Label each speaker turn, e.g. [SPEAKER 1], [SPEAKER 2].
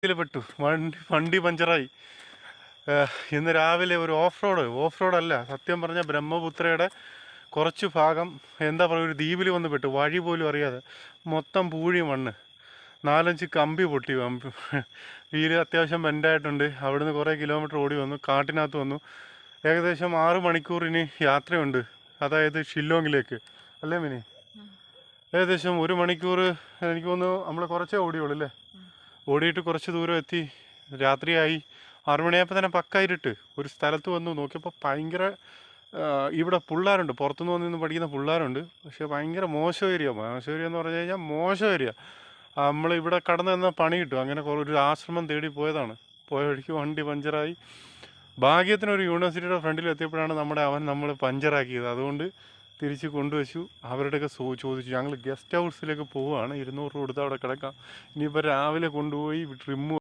[SPEAKER 1] ഇതിൽ പെട്ടു. വണ്ടി പഞ്ചറായി. ഇന്ന് രാവിലെ ഒരു ഓഫ് റോഡല്ല, സത്യം പറഞ്ഞാൽ ബ്രഹ്മപുത്രയുടെ കുറച്ച് ഭാഗം എന്താ പറയുക, ഒരു ദ്വീപിൽ വന്ന് പെട്ടു. വഴി പോലും അറിയാതെ മൊത്തം പൂഴി മണ്ണ്. 4-5 കമ്പി പൊട്ടി. വീല് അത്യാവശ്യം ബെൻഡായിട്ടുണ്ട്. അവിടുന്ന് കുറേ കിലോമീറ്റർ ഓടി വന്നു, കാട്ടിനകത്ത് വന്നു. ഏകദേശം 6 മണിക്കൂറിന് യാത്രയുണ്ട്, അതായത് ഷില്ലോങ്ങിലേക്ക്. അല്ലേ മിനി? ഏകദേശം 1 മണിക്കൂർ എനിക്ക് തോന്നുന്നു. നമ്മൾ കുറച്ചേ ഓടിയുള്ളൂ അല്ലേ? ഓടിയിട്ട് കുറച്ച് ദൂരം എത്തി. രാത്രിയായി. 6 മണിയായപ്പോൾ തന്നെ പക്ക ഇരുട്ട്. ഒരു സ്ഥലത്ത് വന്നു നോക്കിയപ്പോൾ ഭയങ്കര ഇവിടെ പിള്ളേരുണ്ട്, പുറത്തുനിന്ന് വന്നിന്ന് പഠിക്കുന്ന പിള്ളേരുണ്ട്. പക്ഷേ ഭയങ്കര മോശം ഏരിയ എന്ന് പറഞ്ഞു കഴിഞ്ഞാൽ മോശം ഏരിയ. നമ്മളിവിടെ കടന്നു തന്നാൽ പണി കിട്ടും. അങ്ങനെ ഒരു ആശ്രമം തേടി പോയതാണ്. പോയ വഴിക്ക് വണ്ടി പഞ്ചറായി. ഭാഗ്യത്തിന് ഒരു യൂണിവേഴ്സിറ്റിയുടെ ഫ്രണ്ടിൽ എത്തിയപ്പോഴാണ് അവൻ നമ്മൾ പഞ്ചറാക്കിയത്. അതുകൊണ്ട് തിരിച്ച് കൊണ്ടുവച്ചു. അവരുടെയൊക്കെ ചോദിച്ചു. ഞങ്ങൾ ഗസ്റ്റ് ഹൗസിലേക്ക് പോവുകയാണ്, 200 രൂപ കൊടുത്ത് അവിടെ കിടക്കാം. ഇനിയിപ്പോൾ രാവിലെ കൊണ്ടുപോയി ട്രിമ്മ്